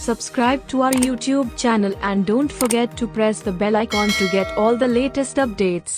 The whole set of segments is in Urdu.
subscribe to our YouTube channel and don't forget to press the bell icon to get all the latest updates.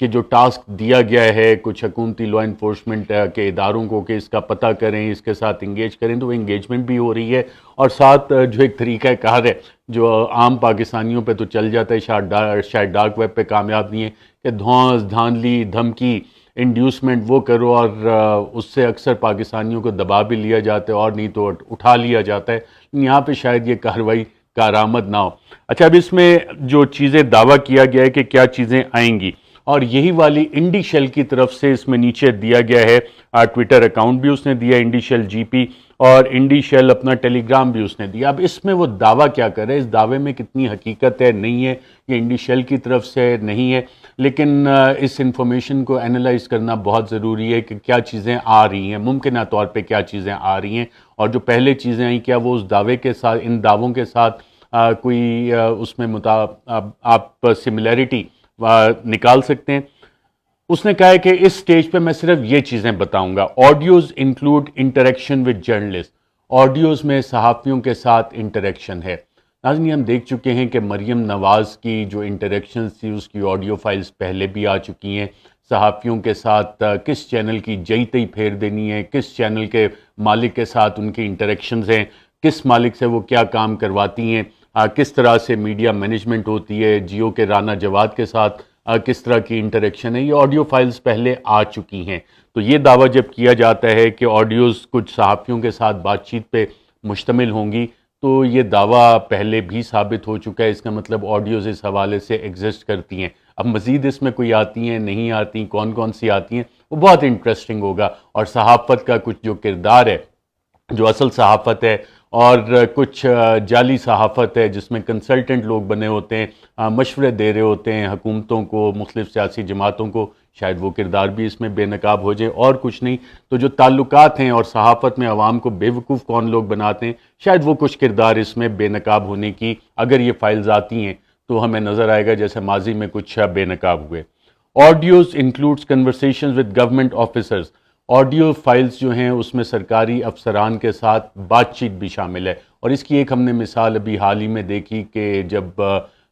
کہ جو ٹاسک دیا گیا ہے کچھ حکومتی لا انفورسمنٹ کے اداروں کو کہ اس کا پتہ کریں، اس کے ساتھ انگیج کریں، تو وہ انگیجمنٹ بھی ہو رہی ہے، اور ساتھ جو ایک طریقہ کار ہے جو عام پاکستانیوں پہ تو چل جاتا ہے، شاید ڈارک ویب پہ کامیاب نہیں ہے، کہ دھونس، دھاندلی، دھمکی، انڈیوسمنٹ وہ کرو، اور اس سے اکثر پاکستانیوں کو دبا بھی لیا جاتا ہے، اور نہیں تو اٹھا لیا جاتا ہے۔ یہاں پہ شاید یہ کارروائی کارآمد نہ ہو۔ اچھا، اب اس میں جو چیزیں دعویٰ کیا گیا ہے کہ کیا چیزیں آئیں گی، اور یہی والی انڈی شیل کی طرف سے اس میں نیچے دیا گیا ہے، ٹویٹر اکاؤنٹ بھی اس نے دیا، انڈی شیل جی پی، اور انڈی شیل اپنا ٹیلی گرام بھی اس نے دیا۔ اب اس میں وہ دعویٰ کیا کرے، اس دعوے میں کتنی حقیقت ہے، نہیں ہے، یہ انڈی شیل کی طرف سے نہیں ہے، لیکن اس انفارمیشن کو اینالائز کرنا بہت ضروری ہے کہ کیا چیزیں آ رہی ہیں، ممکنہ طور پہ کیا چیزیں آ رہی ہیں، اور جو پہلے چیزیں آئیں کیا وہ اس دعوے کے ساتھ، ان دعووں کے ساتھ کوئی اس میں آپ سملیرٹی نکال سکتے ہیں۔ اس نے کہا ہے کہ اس سٹیج پہ میں صرف یہ چیزیں بتاؤں گا۔ Audios include interaction with journalist, audios میں صحافیوں کے ساتھ انٹریکشن ہے۔ ناظرین، ہم دیکھ چکے ہیں کہ مریم نواز کی جو انٹریکشنز تھی اس کی آڈیو فائلز پہلے بھی آ چکی ہیں، صحافیوں کے ساتھ کس چینل کی جئی تئی پھیر دینی ہے، کس چینل کے مالک کے ساتھ ان کی انٹریکشنز ہیں، کس مالک سے وہ کیا کام کرواتی ہیں، کس طرح سے میڈیا مینجمنٹ ہوتی ہے، جیو کے رانا جواد کے ساتھ کس طرح کی انٹریکشن ہے، یہ آڈیو فائلز پہلے آ چکی ہیں۔ تو یہ دعویٰ جب کیا جاتا ہے کہ آڈیوز کچھ صحافیوں کے ساتھ بات چیت پہ مشتمل ہوں گی، تو یہ دعویٰ پہلے بھی ثابت ہو چکا ہے، اس کا مطلب آڈیوز اس حوالے سے ایگزسٹ کرتی ہیں۔ اب مزید اس میں کوئی آتی ہیں، نہیں آتی، کون کون سی آتی ہیں، وہ بہت انٹرسٹنگ ہوگا، اور صحافت کا کچھ جو کردار ہے، جو اصل صحافت ہے، اور کچھ جعلی صحافت ہے جس میں کنسلٹنٹ لوگ بنے ہوتے ہیں، مشورے دے رہے ہوتے ہیں حکومتوں کو، مختلف سیاسی جماعتوں کو، شاید وہ کردار بھی اس میں بے نقاب ہو جائے، اور کچھ نہیں تو جو تعلقات ہیں اور صحافت میں عوام کو بے وقوف کون لوگ بناتے ہیں، شاید وہ کچھ کردار اس میں بے نقاب ہونے کی اگر یہ فائلز آتی ہیں تو ہمیں نظر آئے گا جیسے ماضی میں کچھ بے نقاب ہوئے۔ Audios includes conversations with government officers, audio files جو ہیں اس میں سرکاری افسران کے ساتھ بات چیت بھی شامل ہے، اور اس کی ایک ہم نے مثال ابھی حال ہی میں دیکھی کہ جب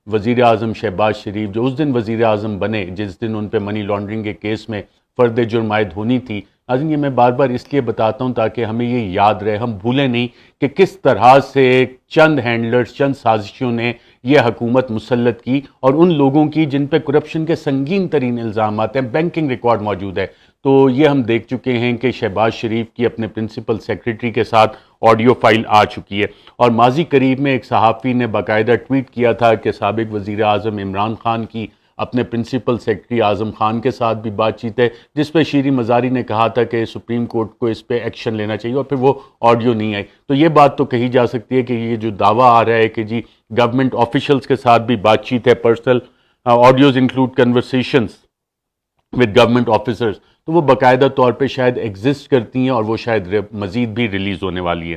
وزیر اعظم شہباز شریف جو اس دن وزیر اعظم بنے جس دن ان پہ منی لانڈرنگ کے کیس میں فرد جرم عائد ہونی تھی، ناظرین یہ میں بار بار اس لیے بتاتا ہوں تاکہ ہمیں یہ یاد رہے، ہم بھولیں نہیں کہ کس طرح سے چند ہینڈلرز، چند سازشوں نے یہ حکومت مسلط کی، اور ان لوگوں کی جن پہ کرپشن کے سنگین ترین الزامات ہیں، بینکنگ ریکارڈ موجود ہے۔ تو یہ ہم دیکھ چکے ہیں کہ شہباز شریف کی اپنے پرنسپل سیکریٹری کے ساتھ آڈیو فائل آ چکی ہے، اور ماضی قریب میں ایک صحافی نے باقاعدہ ٹویٹ کیا تھا کہ سابق وزیر اعظم عمران خان کی اپنے پرنسپل سیکریٹری اعظم خان کے ساتھ بھی بات چیت ہے، جس پہ شیریں مزاری نے کہا تھا کہ سپریم کورٹ کو اس پہ ایکشن لینا چاہیے، اور پھر وہ آڈیو نہیں آئی۔ تو یہ بات تو کہی جا سکتی ہے کہ یہ جو دعویٰ آ رہا ہے کہ جی گورنمنٹ آفیشلز کے ساتھ بھی بات چیت ہے، personal audios include conversations with government officers, تو وہ باقاعدہ طور پہ شاید ایگزسٹ کرتی ہیں، اور وہ شاید مزید بھی ریلیز ہونے والی ہے۔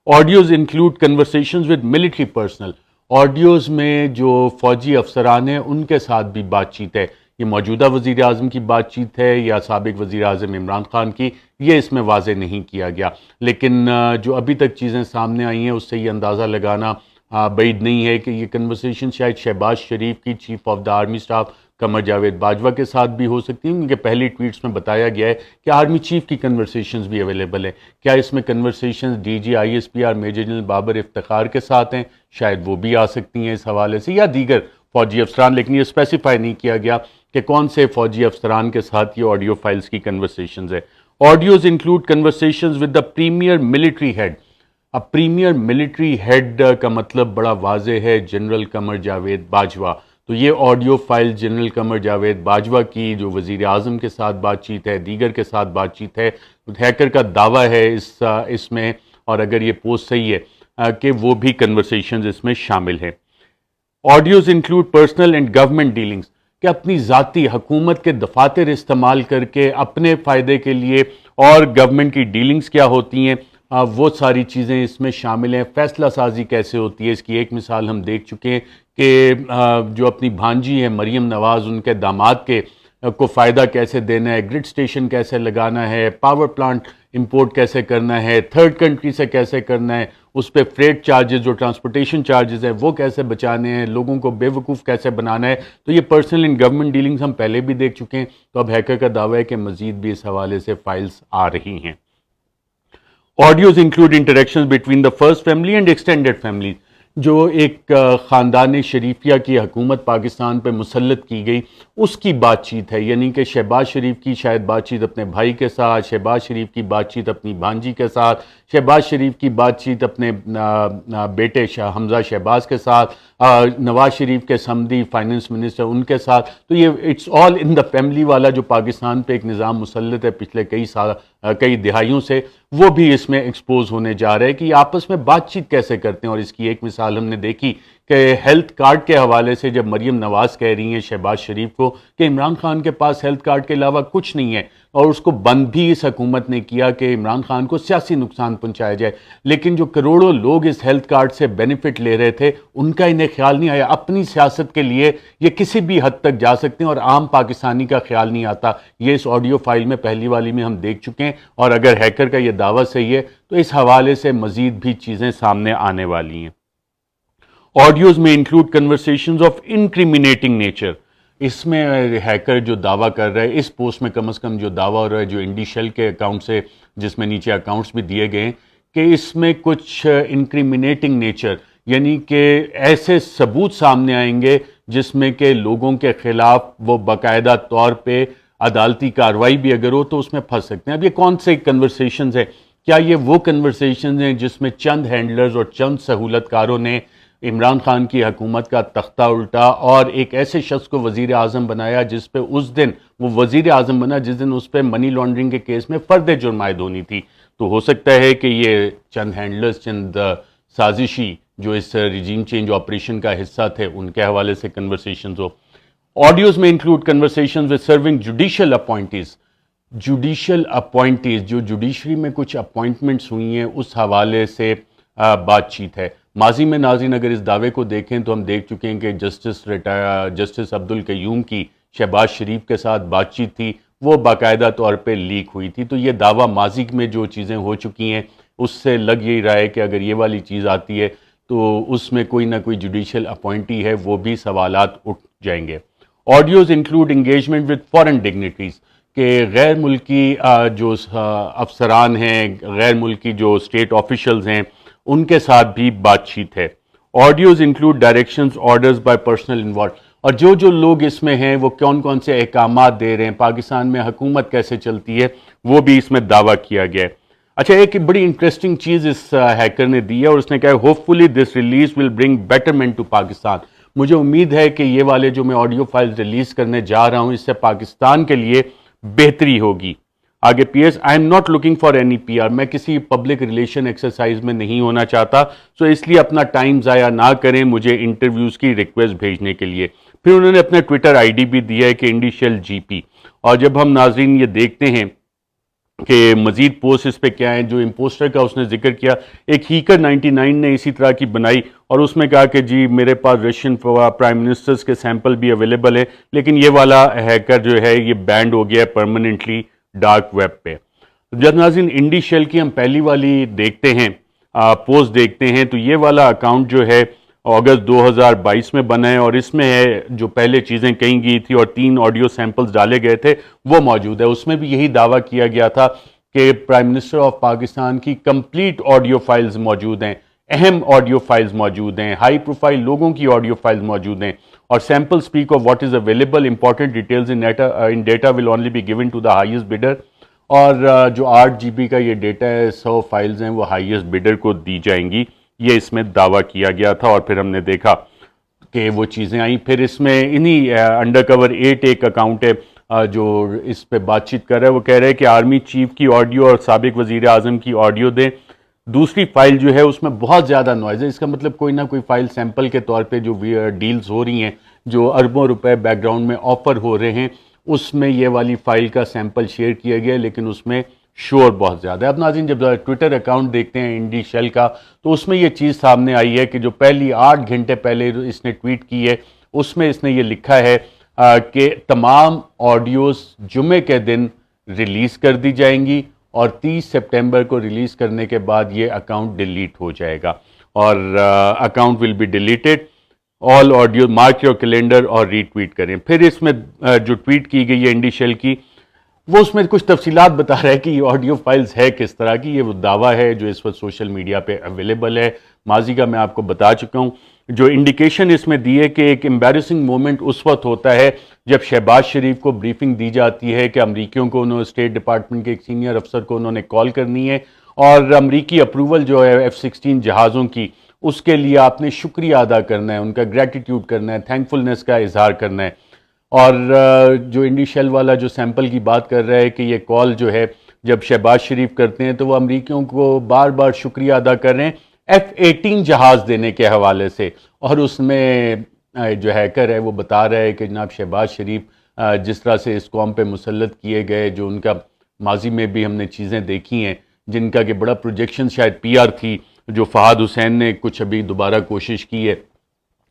Audios include conversations with military personnel, audios میں جو فوجی افسران ہیں ان کے ساتھ بھی بات چیت ہے، یہ موجودہ وزیر اعظم کی بات چیت ہے یا سابق وزیر اعظم عمران خان کی، یہ اس میں واضح نہیں کیا گیا، لیکن جو ابھی تک چیزیں سامنے آئی ہیں اس سے یہ اندازہ لگانا بعید نہیں ہے کہ یہ کنورسیشن شاید شہباز شریف کی chief of the army staff Qamar Javed Bajwa کے ساتھ بھی ہو سکتی ہیں، کیونکہ پہلی ٹویٹس میں بتایا گیا ہے کہ آرمی چیف کی کنورسیشنز بھی اویلیبل ہیں۔ کیا اس میں conversations D G I S P R major general Babar Iftikhar کے ساتھ ہیں؟ شاید وہ بھی آ سکتی ہیں اس حوالے سے، یا دیگر فوجی افسران، لیکن یہ اسپیسیفائی نہیں کیا گیا کہ کون سے فوجی افسران کے ساتھ یہ آڈیو فائلز کی کنورسیشنز ہے۔ Audios include conversations with the premier military head, اب پریمیئر ملٹری ہیڈ کا مطلب بڑا واضح ہے، جنرل قمر جاوید باجوہ، تو یہ audio file general Qamar Javed Bajwa کی جو وزیر اعظم کے ساتھ بات چیت ہے، دیگر کے ساتھ بات چیت ہے، ہیکر کا دعویٰ ہے اس میں، اور اگر یہ پوسٹ صحیح ہے کہ وہ بھی کنورسیشنز اس میں شامل ہیں۔ Audios include personal and government dealings, کہ اپنی ذاتی حکومت کے دفاتر استعمال کر کے اپنے فائدے کے لیے اور گورنمنٹ کی ڈیلنگز کیا ہوتی ہیں، وہ ساری چیزیں اس میں شامل ہیں۔ فیصلہ سازی کیسے ہوتی ہے، اس کی ایک مثال ہم دیکھ چکے ہیں کہ جو اپنی بھانجی ہے مریم نواز، ان کے داماد کو فائدہ کیسے دینا ہے، گرڈ سٹیشن کیسے لگانا ہے، پاور پلانٹ امپورٹ کیسے کرنا ہے، تھرڈ کنٹری سے کیسے کرنا ہے، اس پہ فریٹ چارجز جو ٹرانسپورٹیشن چارجز ہیں وہ کیسے بچانے ہیں، لوگوں کو بے وقوف کیسے بنانا ہے. تو یہ پرسنل اینڈ گورنمنٹ ڈیلنگز ہم پہلے بھی دیکھ چکے ہیں. تو اب ہیکر کا دعویٰ ہے کہ مزید بھی اس حوالے سے فائلز آ رہی ہیں. Audios include interactions between the first family and extended families. جو ایک خاندان شریفیہ کی حکومت پاکستان پہ مسلط کی گئی اس کی بات چیت ہے، یعنی کہ شہباز شریف کی شاید بات چیت اپنے بھائی کے ساتھ، شہباز شریف کی بات چیت اپنی بھانجی کے ساتھ، شہباز شریف کی بات چیت اپنے بیٹے حمزہ شہباز کے ساتھ، نواز شریف کے سمدی فائنانس منسٹر ان کے ساتھ. تو یہ it's all in the family والا جو پاکستان پہ ایک نظام مسلط ہے پچھلے کئی دہائیوں سے، وہ بھی اس میں ایکسپوز ہونے جا رہے ہیں کہ یہ آپس میں بات چیت کیسے کرتے ہیں. اور اس کی ایک مثال ہم نے دیکھی کہ ہیلتھ کارڈ کے حوالے سے جب مریم نواز کہہ رہی ہیں شہباز شریف کو کہ عمران خان کے پاس ہیلتھ کارڈ کے علاوہ کچھ نہیں ہے، اور اس کو بند بھی اس حکومت نے کیا کہ عمران خان کو سیاسی نقصان پہنچایا جائے، لیکن جو کروڑوں لوگ اس ہیلتھ کارڈ سے بینیفٹ لے رہے تھے ان کا انہیں خیال نہیں آیا. اپنی سیاست کے لیے یہ کسی بھی حد تک جا سکتے ہیں اور عام پاکستانی کا خیال نہیں آتا. یہ اس آڈیو فائل میں پہلی والی میں ہم دیکھ چکے ہیں، اور اگر ہیکر کا یہ دعویٰ صحیح ہے تو اس حوالے سے مزید بھی چیزیں سامنے آنے والی ہیں. آڈیوز میں انکلوڈ کنورسیشنز آف انکریمنیٹنگ نیچر. اس میں ہیکر جو دعویٰ کر رہا ہے اس پوسٹ میں کم از کم جو دعویٰ ہو رہا ہے جو انڈی شیل کے اکاؤنٹ سے، جس میں نیچے اکاؤنٹس بھی دیے گئے ہیں، کہ اس میں کچھ انکریمنیٹنگ نیچر یعنی کہ ایسے ثبوت سامنے آئیں گے جس میں کہ لوگوں کے خلاف وہ باقاعدہ طور پہ عدالتی کارروائی بھی اگر ہو تو اس میں پھنس سکتے ہیں. اب یہ کون سے کنورسیشنز ہیں؟ کیا یہ وہ کنورسیشنز ہیں جس میں چند ہینڈلرز اور چند سہولت کاروں نے عمران خان کی حکومت کا تختہ الٹا اور ایک ایسے شخص کو وزیر اعظم بنایا جس پہ اس دن وہ وزیر اعظم بنا جس دن اس پہ منی لانڈرنگ کے کیس میں فرد جرم عائد ہونی تھی؟ تو ہو سکتا ہے کہ یہ چند ہینڈلرز، چند سازشی جو اس رجیم چینج آپریشن کا حصہ تھے ان کے حوالے سے کنورسیشنز ہو. آڈیوز میں include conversations with serving judicial appointees. Judicial appointees جو جوڈیشری میں کچھ اپوائنٹمنٹس ہوئی ہیں اس حوالے سے بات چیت ہے. ماضی میں ناظرین اگر اس دعوے کو دیکھیں تو ہم دیکھ چکے ہیں کہ جسٹس عبدالقیوم کی شہباز شریف کے ساتھ بات چیت تھی، وہ باقاعدہ طور پہ لیک ہوئی تھی. تو یہ دعویٰ ماضی میں جو چیزیں ہو چکی ہیں اس سے لگ یہی رہا ہے کہ اگر یہ والی چیز آتی ہے تو اس میں کوئی نہ کوئی جوڈیشل اپوائنٹی ہے، وہ بھی سوالات اٹھ جائیں گے. Audios include engagement with foreign dignitaries کہ غیر ملکی جو افسران ہیں، غیر ملکی جو اسٹیٹ آفیشلز ہیں ان کے ساتھ بھی بات چیت ہے. Audios include directions orders by personal involved. اور جو لوگ اس میں ہیں وہ کون سے احکامات دے رہے ہیں، پاکستان میں حکومت کیسے چلتی ہے، وہ بھی اس میں دعویٰ کیا گیا ہے. اچھا، ایک بڑی انٹرسٹنگ چیز اس ہیکر نے دی ہے اور اس نے کہا hopefully this release will bring betterment to Pakistan. مجھے امید ہے کہ یہ والے جو میں آڈیو فائل ریلیز کرنے جا رہا ہوں اس سے پاکستان کے لیے بہتری ہوگی. آگے P S I am not looking for any P R. میں کسی پبلک ریلیشن ایکسرسائز میں نہیں ہونا چاہتا، سو اس لیے اپنا ٹائم ضائع نہ کریں مجھے انٹرویوز کی ریکویسٹ بھیجنے کے لیے. پھر انہوں نے اپنا ٹویٹر آئی ڈی بھی دیا ہے کہ انڈی شیل جی پی. اور جب ہم ناظرین یہ دیکھتے ہیں کہ مزید پوسٹ اس پہ کیا ہیں، جو امپوسٹر کا اس نے ذکر کیا، ایک ہیکر 99 نے اسی طرح کی بنائی اور اس میں کہا کہ جی میرے پاس رشین پرائم منسٹرز کے سیمپل بھی اویلیبل ہے، لیکن یہ والا ہیکر جو ہے یہ بینڈ ہو گیا ہے پرماننٹلی ڈارک ویب پہ. جب ناظرین انڈی شیل کی ہم پہلی والی دیکھتے ہیں، پوسٹ دیکھتے ہیں، تو یہ والا اکاؤنٹ جو ہے اگست 2022 میں بنا ہے اور اس میں ہے جو پہلے چیزیں کہیں گئی تھی اور 3 آڈیو سیمپلز ڈالے گئے تھے وہ موجود ہے. اس میں بھی یہی دعویٰ کیا گیا تھا کہ پرائم منسٹر آف پاکستان کی کمپلیٹ آڈیو فائلز موجود ہیں، اہم آڈیو فائلز موجود ہیں، ہائی پروفائل لوگوں کی آڈیو فائلز موجود ہیں، اور sample speak of what is available, important details in data will only be given to the highest bidder. اور جو 8 GB کا یہ ڈیٹا ہے 100 فائلز ہیں وہ ہائیسٹ بڈر کو دی جائیں گی، یہ اس میں دعویٰ کیا گیا تھا. اور پھر ہم نے دیکھا کہ وہ چیزیں آئیں. پھر اس میں انہی انڈر کور 8 ایک اکاؤنٹ ہے جو اس پہ بات چیت کر رہا ہے، وہ کہہ رہے ہیں کہ آرمی چیف کی آڈیو اور سابق وزیر اعظم کی آڈیو دیں. دوسری فائل جو ہے اس میں بہت زیادہ نوائز ہے، اس کا مطلب کوئی نہ کوئی فائل سیمپل کے طور پہ جو ڈیلز ہو رہی ہیں، جو اربوں روپے بیک گراؤنڈ میں آفر ہو رہے ہیں، اس میں یہ والی فائل کا سیمپل شیئر کیا گیا، لیکن اس میں شور بہت زیادہ ہے. اب ناظرین جب ٹویٹر اکاؤنٹ دیکھتے ہیں انڈی شیل کا تو اس میں یہ چیز سامنے آئی ہے کہ جو پہلی 8 گھنٹے پہلے اس نے ٹویٹ کی ہے اس میں اس نے یہ لکھا ہے کہ تمام آڈیوز جمعے کے دن ریلیز کر دی جائیں گی اور 30 سپٹمبر کو ریلیز کرنے کے بعد یہ اکاؤنٹ ڈیلیٹ ہو جائے گا اور account will be deleted. All audio mark your calendar اور ری ٹویٹ کریں. پھر اس میں جو ٹویٹ کی گئی ہے انڈی شیل کی وہ اس میں کچھ تفصیلات بتا رہا ہے کہ یہ آڈیو فائلز ہے کس طرح کی. یہ وہ دعویٰ ہے جو اس وقت سوشل میڈیا پہ اویلیبل ہے. ماضی کا میں آپ کو بتا چکا ہوں. جو انڈیکیشن اس میں دی ہے کہ ایک امبیرسنگ مومنٹ اس وقت ہوتا ہے جب شہباز شریف کو بریفنگ دی جاتی ہے کہ امریکیوں کو انہوں اسٹیٹ ڈپارٹمنٹ کے ایک سینئر افسر کو انہوں نے کال کرنی ہے اور امریکی اپروول جو ہے F-16 جہازوں کی اس کے لیے آپ نے شکریہ ادا کرنا ہے, ان کا گریٹیٹیوڈ کرنا ہے, تھینکفلنس کا اظہار کرنا ہے. اور جو انڈی شیل والا جو سیمپل کی بات کر رہا ہے کہ یہ کال جو ہے جب شہباز شریف کرتے ہیں تو وہ امریکیوں کو بار بار شکریہ ادا کر رہے ہیں F-18 جہاز دینے کے حوالے سے. اور اس میں جو ہیکر ہے وہ بتا رہا ہے کہ جناب شہباز شریف جس طرح سے اس قوم پہ مسلط کیے گئے, جو ان کا ماضی میں بھی ہم نے چیزیں دیکھی ہیں جن کا کہ بڑا پروجیکشن شاید PR تھی, جو فہد حسین نے کچھ ابھی دوبارہ کوشش کی ہے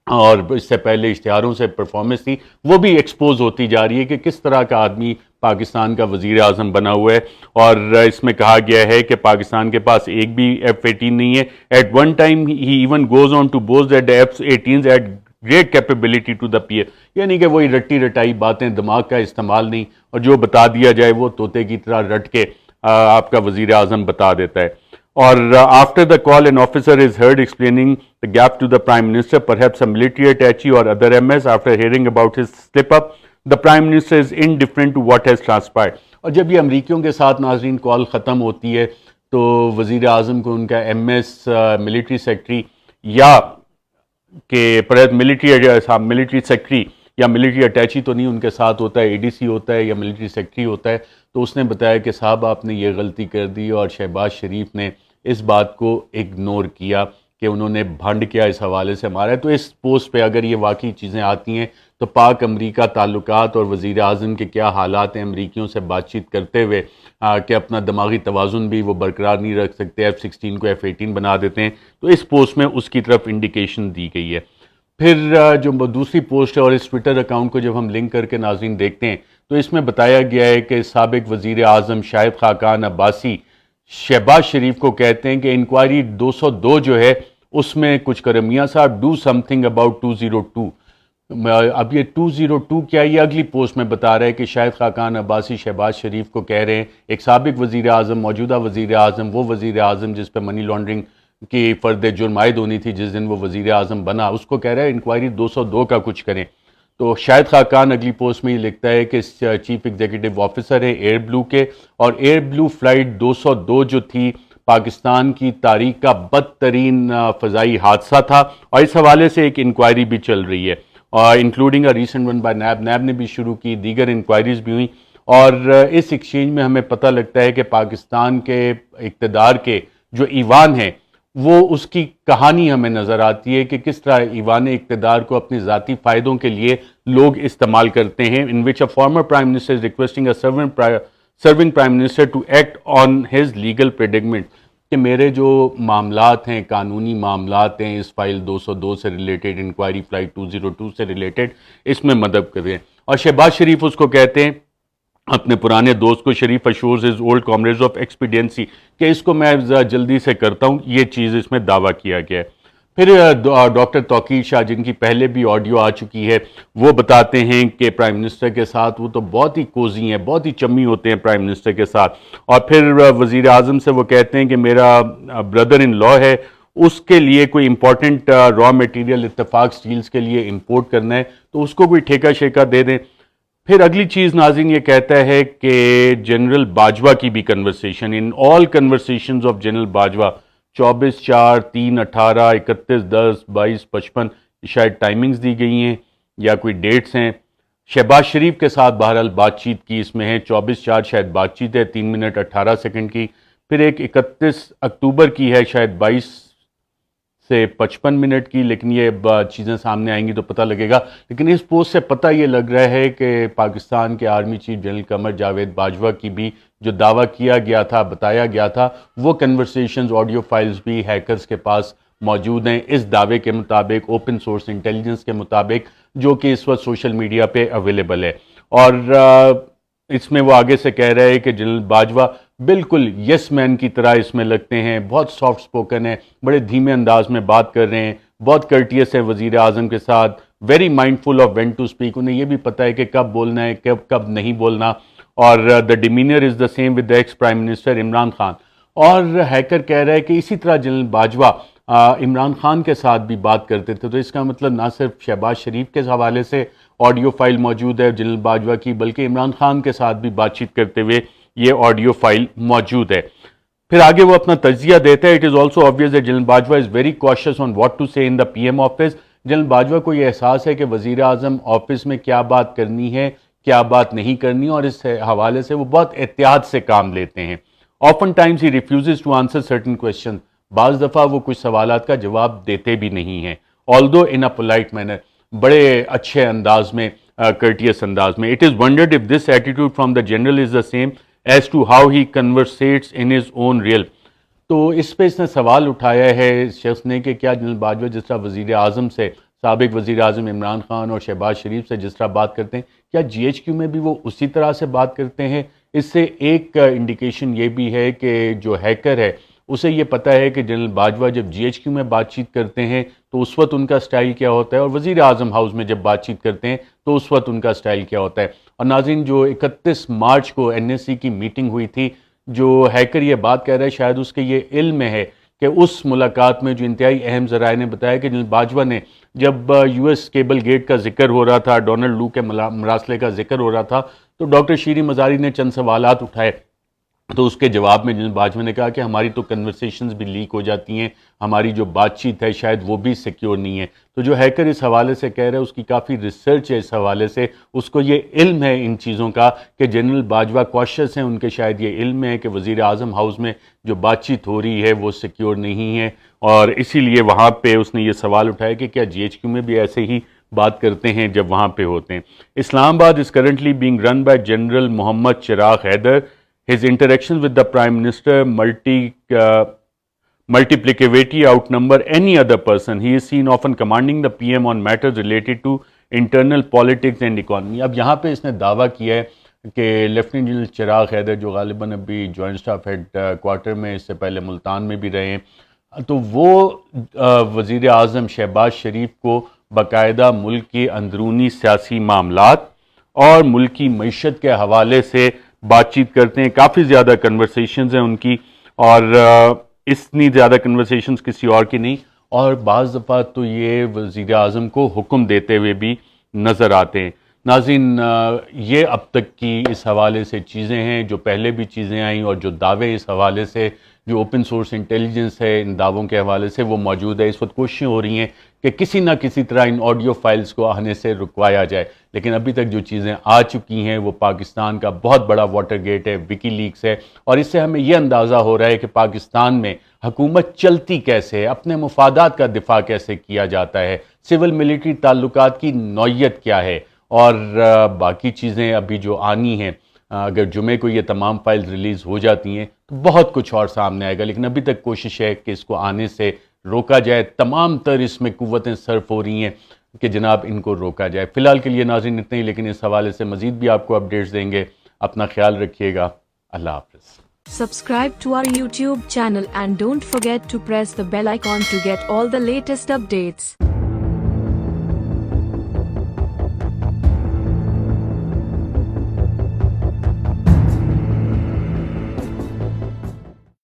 اور اس سے پہلے اشتہاروں سے پرفارمنس تھی, وہ بھی ایکسپوز ہوتی جا رہی ہے کہ کس طرح کا آدمی پاکستان کا وزیر اعظم بنا ہوا ہے. اور اس میں کہا گیا ہے کہ پاکستان کے پاس ایک بھی F-18 نہیں ہے. At one time he even goes on to boast that the F-18s add great capability to the pair, یعنی کہ وہی رٹی رٹائی باتیں, دماغ کا استعمال نہیں, اور جو بتا دیا جائے وہ طوطے کی طرح رٹ کے آپ کا وزیر اعظم بتا دیتا ہے. اور after the call an officer is heard explaining the gap to the Prime Minister, perhaps a military attaché or other MS. After hearing about his slip up, the Prime Minister is indifferent to what has transpired. اور جب یہ امریکیوں کے ساتھ ناظرین کال ختم ہوتی ہے تو وزیر اعظم کو ان کا MS ملٹری سیکرٹری یا کہ ملٹری سیکرٹری یا ملٹری اٹیچی تو نہیں ان کے ساتھ ہوتا ہے, ADC ہوتا ہے یا ملٹری سیکرٹری ہوتا ہے, تو اس نے بتایا کہ صاحب آپ نے یہ غلطی کر دی. اور شہباز شریف نے اس بات کو اگنور کیا کہ انہوں نے بھنڈ کیا اس حوالے سے ہمارا ہے. تو اس پوسٹ پہ اگر یہ واقعی چیزیں آتی ہیں تو پاک امریکہ تعلقات اور وزیر اعظم کے کیا حالات ہیں امریکیوں سے بات چیت کرتے ہوئے کہ اپنا دماغی توازن بھی وہ برقرار نہیں رکھ سکتے, F-16 کو F-18 بنا دیتے ہیں. تو اس پوسٹ میں اس کی طرف انڈیکیشن دی گئی ہے. پھر جو دوسری پوسٹ ہے اور اس ٹویٹر اکاؤنٹ کو جب ہم لنک کر کے ناظرین دیکھتے ہیں تو اس میں بتایا گیا ہے کہ سابق وزیر اعظم شاہد خاقان عباسی شہباز شریف کو کہتے ہیں کہ انکوائری 202 جو ہے اس میں کچھ کرم. میاں صاحب ڈو سم تھنگ اباؤٹ 202. اب یہ 202 کیا, یہ اگلی پوسٹ میں بتا رہا ہے کہ شاہد خاقان عباسی شہباز شریف کو کہہ رہے ہیں, ایک سابق وزیر اعظم, موجودہ وزیر اعظم, وہ وزیر اعظم جس پہ منی لانڈرنگ کی فرد جرم عائد ہونی تھی جس دن وہ وزیر اعظم بنا, اس کو کہہ رہا ہے انکوائری 202 کا کچھ کریں. تو شاہد خاقان اگلی پوسٹ میں یہ لکھتا ہے کہ چیف ایگزیکٹو آفیسر ہے ایئر بلو کے, اور ایئر بلو فلائٹ 202 جو تھی پاکستان کی تاریخ کا بدترین فضائی حادثہ تھا, اور اس حوالے سے ایک انکوائری بھی چل رہی ہے, اور including a recent one by NAB. NAB نے بھی شروع کی, دیگر انکوائریز بھی ہوئیں. اور اس ایکسچینج میں ہمیں پتہ لگتا ہے کہ پاکستان کے اقتدار کے جو ایوان ہیں وہ اس کی کہانی ہمیں نظر آتی ہے کہ کس طرح ایوان اقتدار کو اپنے ذاتی فائدوں کے لیے لوگ استعمال کرتے ہیں. In which a former prime minister is requesting a serving prime minister to act on his legal predicament, کہ میرے جو معاملات ہیں, قانونی معاملات ہیں اس فائل 202 سے ریلیٹڈ, انکوائری فلائٹ 202 سے ریلیٹڈ, اس میں مدد کریں. اور شہباز شریف اس کو کہتے ہیں اپنے پرانے دوست کو, شریف اشورز از اولڈ کامریڈز آف ایکسپیڈینسی, کہ اس کو میں جلدی سے کرتا ہوں. یہ چیز اس میں دعویٰ کیا گیا ہے. پھر ڈاکٹر توقیر شاہ جن کی پہلے بھی آڈیو آ چکی ہے, وہ بتاتے ہیں کہ پرائم منسٹر کے ساتھ وہ تو بہت ہی کوزی ہیں, بہت ہی چمی ہوتے ہیں پرائم منسٹر کے ساتھ. اور پھر وزیر اعظم سے وہ کہتے ہیں کہ میرا بردر ان لا ہے, اس کے لیے کوئی امپورٹنٹ را میٹیریل اتفاق سٹیلز کے لیے امپورٹ کرنا ہے تو اس کو کوئی ٹھیکہ شیکہ دے دیں. پھر اگلی چیز ناظرین یہ کہتا ہے کہ جنرل باجوہ کی بھی conversation, in all conversations of general Bajwa 24/4, 3/18, 31/10, 22/55 شاید ٹائمنگز دی گئی ہیں یا کوئی ڈیٹس ہیں. شہباز شریف کے ساتھ بہرحال بات چیت کی اس میں ہے, 24/4 شاید بات چیت ہے 3 منٹ 18 سیکنڈ کی. پھر ایک 31 اکتوبر کی ہے شاید 22 سے 55 منٹ کی, لیکن یہ چیزیں سامنے آئیں گی تو پتہ لگے گا. لیکن اس پوسٹ سے پتہ یہ لگ رہا ہے کہ پاکستان کے army chief general Qamar Javed Bajwa کی بھی جو دعویٰ کیا گیا تھا, بتایا گیا تھا, وہ کنورسیشنز آڈیو فائلز بھی ہیکرز کے پاس موجود ہیں اس دعوے کے مطابق, اوپن سورس انٹیلیجنس کے مطابق, جو کہ اس وقت سوشل میڈیا پہ اویلیبل ہے. اور اس میں وہ آگے سے کہہ رہے ہیں کہ جنرل باجوہ بالکل یس مین کی طرح اس میں لگتے ہیں، بہت سافٹ سپوکن ہے، بڑے دھیمے انداز میں بات کر رہے ہیں، بہت کرٹیس ہے وزیر اعظم کے ساتھ، very mindful of when to speak, انہیں یہ بھی پتہ ہے کہ کب بولنا ہے کب نہیں بولنا، اور the demeanour is the same with the ex prime minister Imran Khan. اور ہیکر کہہ رہا ہے کہ اسی طرح جنرل باجوہ عمران خان کے ساتھ بھی بات کرتے تھے، تو اس کا مطلب نہ صرف شہباز شریف کے حوالے سے آڈیو فائل موجود ہے جنرل باجوہ کی، بلکہ عمران خان کے ساتھ بھی بات چیت کرتے ہوئے یہ آڈیو فائل موجود ہے۔ پھر آگے وہ اپنا تجزیہ دیتا ہے، it is also obvious that general Bajwa is very cautious on what to say in the PM office. General Bajwa کو یہ احساس ہے کہ وزیر اعظم آفس میں کیا بات کرنی ہے کیا بات نہیں کرنی، اور اس حوالے سے وہ بہت احتیاط سے کام لیتے ہیں۔ often times he refuses to answer certain questions، بعض دفعہ وہ کچھ سوالات کا جواب دیتے بھی نہیں ہیں، although in a polite manner، بڑے اچھے انداز میں، courteous انداز میں۔ It is wondered if this attitude from the general is the same as to how he conversates in his own realm۔ تو اس پہ اس نے سوال اٹھایا ہے اس شخص نے کہ کیا جنرل باجوہ جس طرح وزیر اعظم سے، سابق وزیر اعظم عمران خان اور شہباز شریف سے جس طرح بات کرتے ہیں، کیا جی ایچ کیو میں بھی وہ اسی طرح سے بات کرتے ہیں؟ اس سے ایک انڈیکیشن یہ بھی ہے کہ جو ہیکر ہے اسے یہ پتہ ہے کہ جنرل باجوہ جب جی ایچ کیو میں بات چیت کرتے ہیں تو اس وقت ان کا سٹائل کیا ہوتا ہے، اور وزیر اعظم ہاؤس میں جب بات چیت کرتے ہیں تو اس وقت ان کا سٹائل کیا ہوتا ہے۔ اور ناظرین، جو 31 مارچ کو این ایس سی کی میٹنگ ہوئی تھی، جو ہیکر یہ بات کہہ رہا ہے شاید اس کے یہ علم میں ہے کہ اس ملاقات میں جو انتہائی اہم ذرائع نے بتایا کہ جنرل باجوہ نے جب یو ایس کیبل گیٹ کا ذکر ہو رہا تھا، ڈونلڈ لو کے مراسلے کا ذکر ہو رہا تھا، تو ڈاکٹر شیریں مزاری نے چند سوالات اٹھائے، تو اس کے جواب میں جنرل باجوہ نے کہا کہ ہماری تو کنورسیشنز بھی لیک ہو جاتی ہیں، ہماری جو بات چیت ہے شاید وہ بھی سیکیور نہیں ہے۔ تو جو ہیکر اس حوالے سے کہہ رہا ہے اس کی کافی ریسرچ ہے اس حوالے سے، اس کو یہ علم ہے ان چیزوں کا کہ جنرل باجوہ کوشش ہیں، ان کے شاید یہ علم ہے کہ وزیر اعظم ہاؤس میں جو بات چیت ہو رہی ہے وہ سیکیور نہیں ہے، اور اسی لیے وہاں پہ اس نے یہ سوال اٹھایا کہ کیا جی ایچ کیو میں بھی ایسے ہی بات کرتے ہیں جب وہاں پہ ہوتے ہیں۔ Islamabad is currently being run by general Muhammad Chiragh Haider. His interactions with the Prime Minister multiplicity outnumber any other person. He is seen often commanding the PM on matters related to internal politics and economy۔ اب یہاں پہ اس نے دعویٰ کیا ہے کہ لیفٹیننٹ جنرل چراغ حیدر جو غالباً ابھی جوائنٹ اسٹاف ہیڈ کوارٹر میں، اس سے پہلے ملتان میں بھی رہے ہیں، تو وہ وزیر اعظم شہباز شریف کو باقاعدہ ملک کے اندرونی سیاسی معاملات اور ملک کی معیشت کے حوالے سے بات چیت کرتے ہیں۔ کافی زیادہ کنورسیشنز ہیں ان کی، اور اتنی زیادہ کنورسیشنز کسی اور کی نہیں، اور بعض دفعہ تو یہ وزیر اعظم کو حکم دیتے ہوئے بھی نظر آتے ہیں۔ ناظرین، یہ اب تک کی اس حوالے سے چیزیں ہیں، جو پہلے بھی چیزیں آئیں اور جو دعوے اس حوالے سے، جو اوپن سورس انٹیلیجنس ہے ان دعووں کے حوالے سے وہ موجود ہے۔ اس وقت کوششیں ہو رہی ہیں کہ کسی نہ کسی طرح ان آڈیو فائلز کو آنے سے رکوایا جائے، لیکن ابھی تک جو چیزیں آ چکی ہیں وہ پاکستان کا بہت بڑا واٹر گیٹ ہے، وکی لیکس ہے، اور اس سے ہمیں یہ اندازہ ہو رہا ہے کہ پاکستان میں حکومت چلتی کیسے ہے، اپنے مفادات کا دفاع کیسے کیا جاتا ہے، سول ملٹری تعلقات کی نوعیت کیا ہے، اور باقی چیزیں ابھی جو آنی ہیں، اگر جمعے کو یہ تمام فائلز ریلیز ہو جاتی ہیں تو بہت کچھ اور سامنے آئے گا، لیکن ابھی تک کوشش ہے کہ اس کو آنے سے روکا جائے۔ تمام تر اس میں قوتیں صرف ہو رہی ہیں کہ جناب ان کو روکا جائے۔ فی الحال کے لیے ناظرین اتنے ہی، لیکن اس حوالے سے مزید بھی آپ کو اپڈیٹس دیں گے۔ اپنا خیال رکھیے گا، اللہ حافظ۔ Subscribe to our YouTube channel and don't forget to press the bell icon to get all the latest updates.